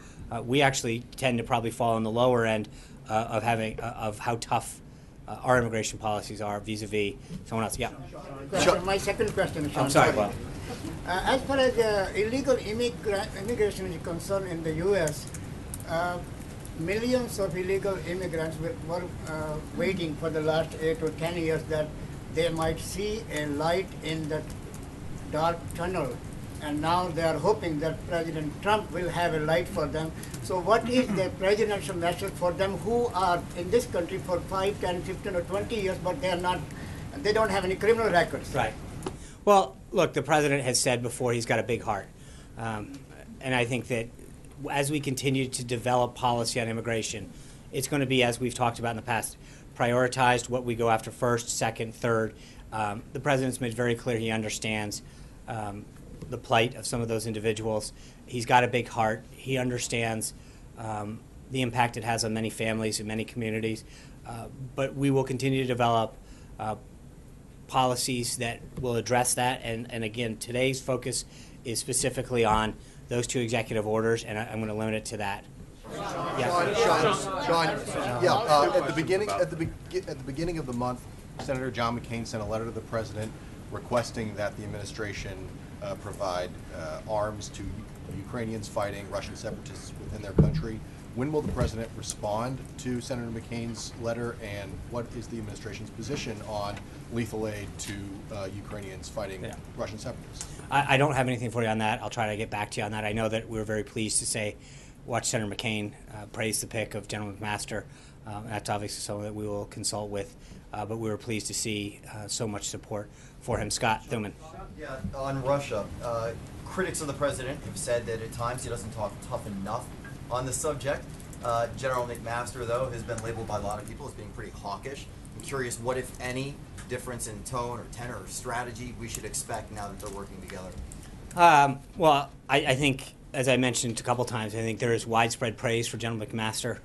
we actually tend to probably fall on the lower end of how tough our immigration policies are vis-a-vis someone else. Yeah. My second question, Sean. I'm sorry, Bob. As far as illegal immigration is concerned in the U.S., millions of illegal immigrants were waiting for the last 8 or 10 years that they might see a light in that dark tunnel. And now they are hoping that President Trump will have a light for them. So what is the presidential message for them who are in this country for 5, 10, 15 or 20 years, but they don't have any criminal records? Right. Well, look, the president has said before he's got a big heart. And I think that as we continue to develop policy on immigration, it's going to be, as we've talked about in the past, prioritized what we go after first, second, third. The president's made very clear he understands the plight of some of those individuals. He's got a big heart. He understands the impact it has on many families and many communities. But we will continue to develop policies that will address that. And again, today's focus is specifically on those 2 executive orders, and I'm going to limit it to that. Sean, at the beginning of the month, Senator John McCain sent a letter to the president requesting that the administration provide arms to Ukrainians fighting Russian separatists within their country. When will the president respond to Senator McCain's letter, and what is the administration's position on lethal aid to Ukrainians fighting Russian separatists? I don't have anything for you on that. I'll try to get back to you on that. I know that we were very pleased to watch Senator McCain praise the pick of General McMaster. That's obviously someone that we will consult with, but we were pleased to see so much support for him. Scott Thuman. Yeah, on Russia, critics of the president have said that at times he doesn't talk tough enough on the subject. General McMaster, though, has been labeled by a lot of people as being pretty hawkish. I'm curious what, if any, difference in tone or tenor or strategy we should expect now that they're working together. Well, I think, as I mentioned a couple times, I think there is widespread praise for General McMaster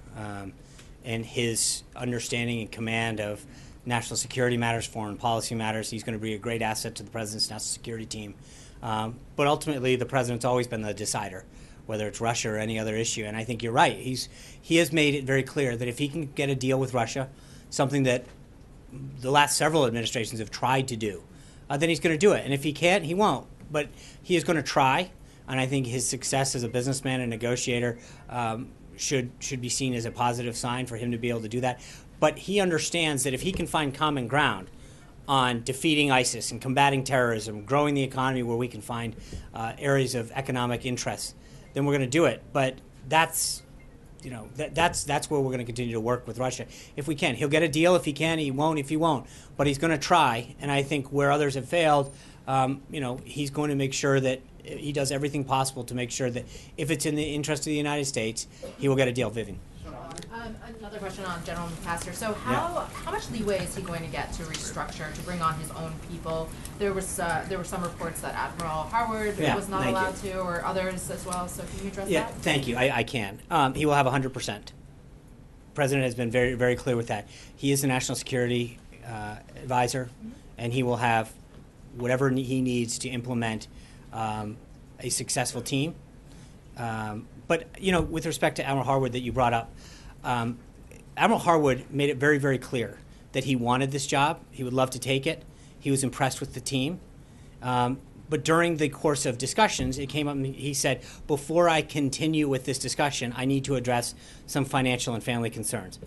and his understanding and command of national security matters, foreign policy matters. He's going to be a great asset to the president's national security team. But ultimately, the president's always been the decider, whether it's Russia or any other issue. And I think you're right. He has made it very clear that if he can get a deal with Russia, something that the last several administrations have tried to do, then he's going to do it. And if he can't, he won't. But he is going to try. And I think his success as a businessman and negotiator should be seen as a positive sign for him to be able to do that. But he understands that if he can find common ground on defeating ISIS and combating terrorism, growing the economy where we can find areas of economic interest, then we're going to do it. But that's where we're going to continue to work with Russia if we can. He'll get a deal if he can. He won't if he won't. But he's going to try. And I think where others have failed, he's going to make sure that he does everything possible to make sure that if it's in the interest of the United States, he will get a deal. Vivian. Another question on General McMaster. So how much leeway is he going to get to restructure, to bring on his own people? There were some reports that Admiral Harwood was not allowed to, or others as well. So can you address that? Yeah, thank you. I can. He will have 100%. The president has been very, very clear with that. He is the national security advisor, and he will have whatever he needs to implement a successful team. But, you know, with respect to Admiral Harwood that you brought up, Admiral Harwood made it very, very clear that he wanted this job. He would love to take it. He was impressed with the team. But during the course of discussions, it came up and he said, before I continue with this discussion, I need to address some financial and family concerns.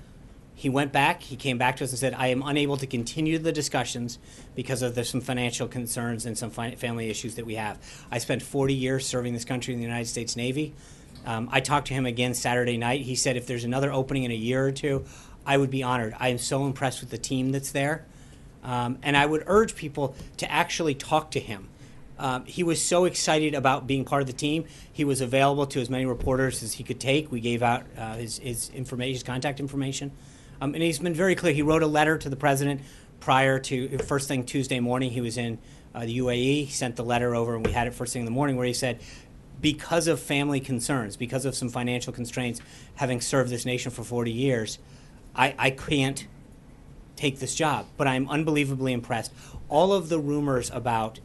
He went back, he came back to us and said, I am unable to continue the discussions because of there's some financial concerns and some family issues that we have. I spent 40 years serving this country in the United States Navy. I talked to him again Saturday night. He said if there's another opening in a year or two, I would be honored. I am so impressed with the team that's there. And I would urge people to actually talk to him. He was so excited about being part of the team. He was available to as many reporters as he could take. We gave out his information, his contact information. And he's been very clear. He wrote a letter to the president prior to first thing Tuesday morning. He was in the UAE. He sent the letter over, and we had it first thing in the morning, where he said, because of family concerns, because of some financial constraints, having served this nation for 40 years, I can't take this job. But I'm unbelievably impressed. All of the rumors about,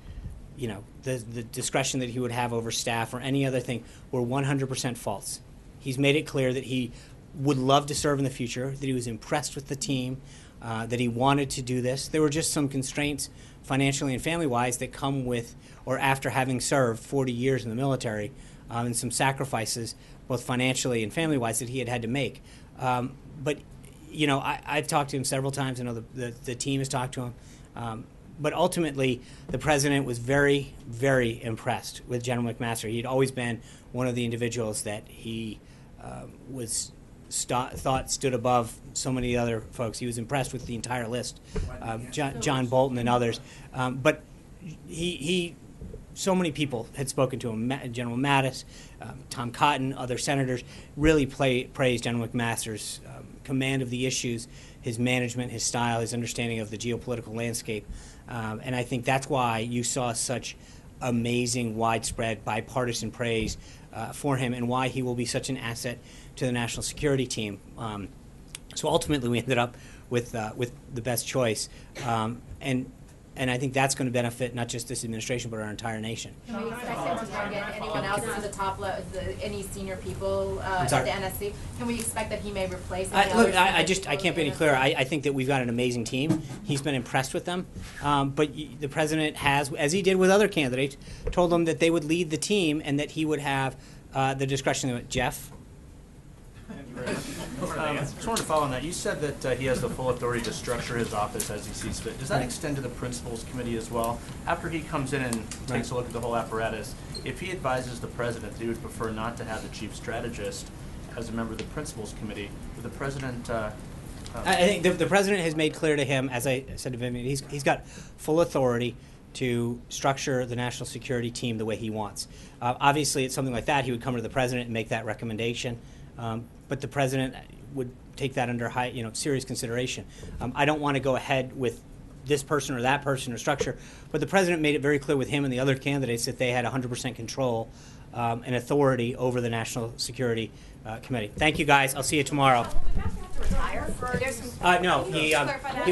you know, the discretion that he would have over staff or any other thing were 100% false. He's made it clear that he would love to serve in the future, that he was impressed with the team, that he wanted to do this. There were just some constraints financially and family-wise that come with or after having served 40 years in the military, and some sacrifices, both financially and family-wise, that he had to make. But, you know, I've talked to him several times. I know the team has talked to him. But ultimately, the president was very, very impressed with General McMaster. He'd always been one of the individuals that he thought stood above so many other folks. He was impressed with the entire list, John Bolton and others. But so many people had spoken to him. General Mattis, Tom Cotton, other senators really praised General McMaster's command of the issues, his management, his style, his understanding of the geopolitical landscape. And I think that's why you saw such amazing, widespread, bipartisan praise for him, and why he will be such an asset to the national security team. So ultimately, we ended up with the best choice, and I think that's going to benefit not just this administration but our entire nation. Can we expect him to target anyone else to the top level, any senior people at the NSC? Can we expect that he may replace any others? I can't be any clearer. I think that we've got an amazing team. He's been impressed with them. But the president has, as he did with other candidates, told them that they would lead the team and that he would have the discretion. Jeff? Just wanted to follow on that. You said that he has the full authority to structure his office as he sees fit. Does that extend to the principals committee as well? After he comes in and takes a look at the whole apparatus, if he advises the president that he would prefer not to have the chief strategist as a member of the principals committee, would the president... I think the president has made clear to him, as I said to him, he's got full authority to structure the national security team the way he wants. Obviously, it's something like that. He would come to the president and make that recommendation. But the president would take that under serious consideration. I don't want to go ahead with this person or that person or structure, but the president made it very clear with him and the other candidates that they had 100% control and authority over the National Security Committee. Thank you, guys. I'll see you tomorrow. No, he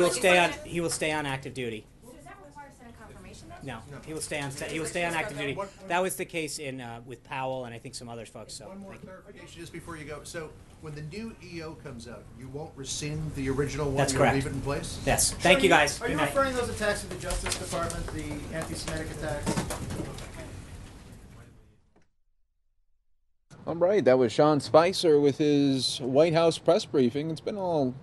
will stay on. He will stay on active duty. No, he will stay on. He will stay on active duty. That was the case in with Powell and I think some other folks. So one more clarification just before you go. So when the new EO comes out, you won't rescind the original one. That's You'll correct. leave it in place. Yes. Thank you, guys. Are you referring those attacks to the Justice Department, the anti-Semitic attacks? All right, that was Sean Spicer with his White House press briefing. It's been almost